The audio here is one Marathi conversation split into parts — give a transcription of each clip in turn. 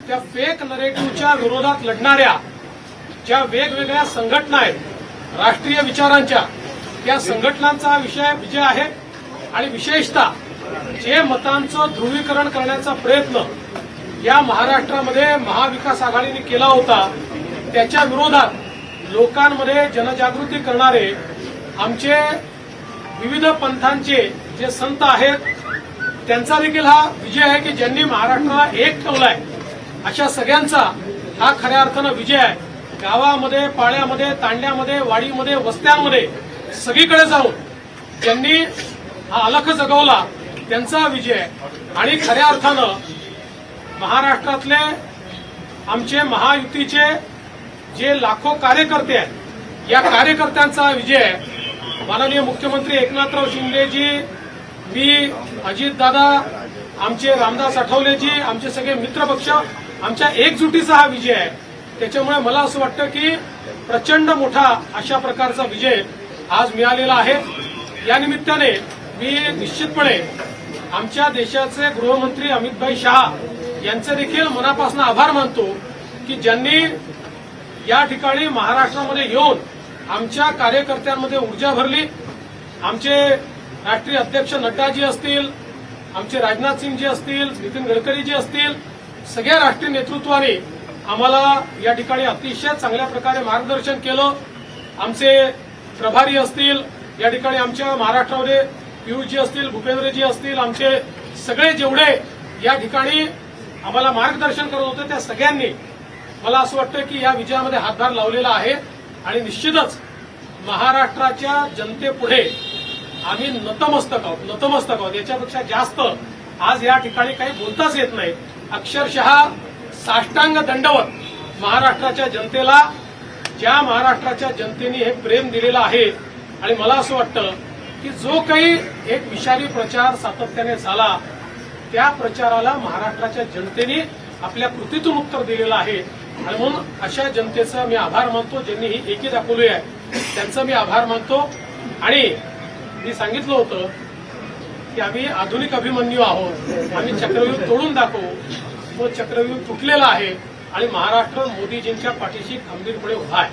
त्या फेक नरेटिव्हच्या विरोधात लढणाऱ्या ज्या वेगवेगळ्या संघटना आहेत राष्ट्रीय विचारांच्या, त्या संघटनांचा विजय आहे आणि विशेषतः जे मतांचं ध्रुवीकरण करण्याचा प्रयत्न या महाराष्ट्रामध्ये महाविकास आघाडीने केला होता त्याच्या विरोधात लोकांमध्ये जनजागृती करणारे आमचे विविध पंथांचे जे संत आहेत त्यांचा देखील हा विजय आहे की ज्यांनी महाराष्ट्राला एक ठेवलाय अशा सगळ्यांचा हा खऱ्या अर्थानं विजय आहे। गावामध्ये, पाड्यामध्ये, तांड्यामध्ये, वाडीमध्ये, वस्त्यांमध्ये सगळीकडे जाऊन ज्यांनी हा अलख जगवला त्यांचा विजय आहे। आणि खऱ्या अर्थानं महाराष्ट्रातले आमचे महायुतीचे जे लाखो कार्यकर्ते आहेत या कार्यकर्त्यांचा विजय आहे। माननीय मुख्यमंत्री एकनाथराव शिंदेजी, मी, अजितदादा, आमचे रामदास आठवलेजी, आमचे सगळे मित्रपक्ष, आमच्या एकजुटीचा हा विजय आहे। त्याच्यामुळे मला असं वाटतं की प्रचंड मोठा अशा प्रकारचा विजय आज मिळालेला आहे। या निमित्ताने मी निश्चितपणे आमच्या देशाचे गृहमंत्री अमितभाई शहा यांचे देखील मनापासून आभार मानतो की ज्यांनी या ठिकाणी महाराष्ट्रामध्ये येऊन आमच्या कार्यकर्त्यांमध्ये ऊर्जा भरली। आमचे राष्ट्रीय अध्यक्ष नड्डाजी असतील, आमचे राजनाथ सिंगजी असतील, नितीन गडकरीजी असतील, सगळ्या राष्ट्रीय नेतृत्वाने आम्हाला या ठिकाणी अतिशय चांगल्या प्रकारे मार्गदर्शन केलं। आमचे प्रभारी असतील या ठिकाणी आमच्या महाराष्ट्रामध्ये पियुषजी असतील, भूपेंद्रजी असतील, आमचे सगळे जेवढे या ठिकाणी आम्हाला मार्गदर्शन करत होते त्या सगळ्यांनी मला असं वाटतं की या विजयामध्ये हातभार लावलेला आहे। आणि निश्चितच महाराष्ट्राच्या जनतेपुढे आम्ही नतमस्तक आहोत। याच्यापेक्षा जास्त आज या ठिकाणी काही बोलताच येत नाही। अक्षरशः साष्टांग दंडवत महाराष्ट्राच्या जनतेला, ज्या महाराष्ट्राच्या जनतेने हे प्रेम दिलेलं आहे। आणि मला असं वाटतं की जो काही एक विषारी प्रचार सातत्याने झाला त्या प्रचाराला महाराष्ट्राच्या जनतेने आपल्या कृतीतून उत्तर दिलेलं आहे। आणि म्हणून अशा जनतेचा मी आभार मानतो, ज्यांनी ही एकी दाखवली आहे त्यांचा मी आभार मानतो। आणि मी सांगितलं होतं की आम्ही आधुनिक अभिमन्यू आहोत, आम्ही चक्रव्यूह तोडून दाखवू। तो चक्रव्यूह तुटलेला आहे आणि महाराष्ट्र मोदीजींच्या पाठीशी खंबीरपणे उभा आहे।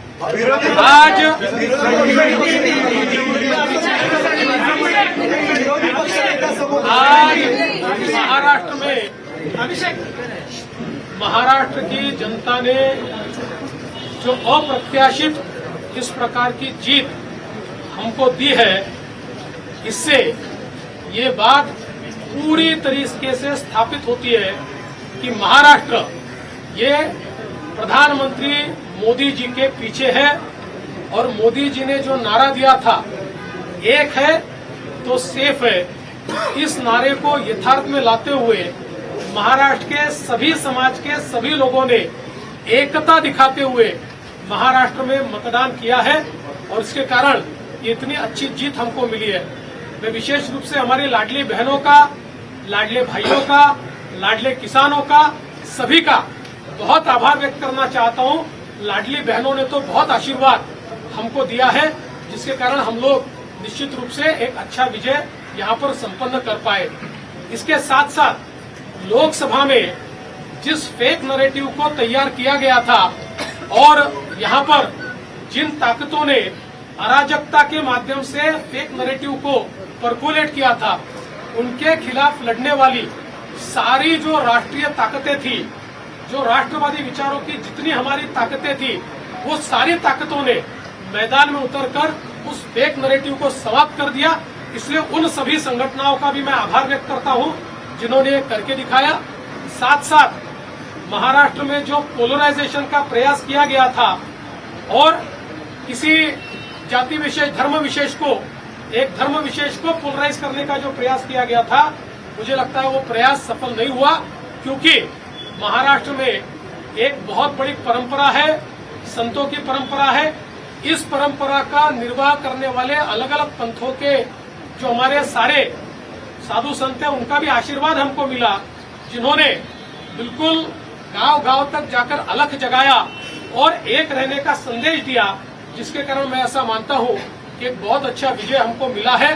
आज महाराष्ट्र की जनता ने जो अप्रत्याशित इस प्रकार की जीत हमको दी है, इससे ये बात पूरी तरीके से स्थापित होती है कि महाराष्ट्र ये प्रधानमंत्री मोदी जी के पीछे है। और मोदी जी ने जो नारा दिया था, एक है तो सेफ है, इस नारे को यथार्थ में लाते हुए महाराष्ट्र के सभी समाज के सभी लोगों ने एकता दिखाते हुए महाराष्ट्र में मतदान किया है और इसके कारण ये इतनी अच्छी जीत हमको मिली है। मैं विशेष रूप से हमारी लाडली बहनों का, लाडले भाइयों का, लाडले किसानों का, सभी का बहुत आभार व्यक्त करना चाहता हूं। लाडली बहनों ने तो बहुत आशीर्वाद हमको दिया है, जिसके कारण हम लोग निश्चित रूप से एक अच्छा विजय यहां पर संपन्न कर पाए। इसके साथ साथ लोकसभा में जिस फेक नैरेटिव को तैयार किया गया था और यहां पर जिन ताकतों ने अराजकता के माध्यम से फेक नैरेटिव को परकुलेट किया था, उनके खिलाफ लड़ने वाली सारी जो राष्ट्रीय ताकतें थी, जो राष्ट्रवादी विचारों की जितनी हमारी ताकतें थी, वो सारी ताकतों ने मैदान में उतरकर उस फेक नैरेटिव को समाप्त कर दिया। इसलिए उन सभी संगठनों का भी मैं आभार व्यक्त करता हूं जिन्होंने ये करके दिखाया। साथ साथ महाराष्ट्र में जो पोलराइजेशन का प्रयास किया गया था और किसी जाति विशेष, धर्म विशेष को, एक धर्म विशेष को पोलराइज करने का जो प्रयास किया गया था, मुझे लगता है वो प्रयास सफल नहीं हुआ। क्योंकि महाराष्ट्र में एक बहुत बड़ी परंपरा है, संतों की परंपरा है। इस परंपरा का निर्वाह करने वाले अलग अलग पंथों के जो हमारे सारे साधु संत हैं, उनका भी आशीर्वाद हमको मिला, जिन्होंने बिल्कुल गांव गांव तक जाकर अलख जगाया और एक रहने का संदेश दिया, जिसके कारण मैं ऐसा मानता हूं कि एक बहुत अच्छा विजय हमको मिला है।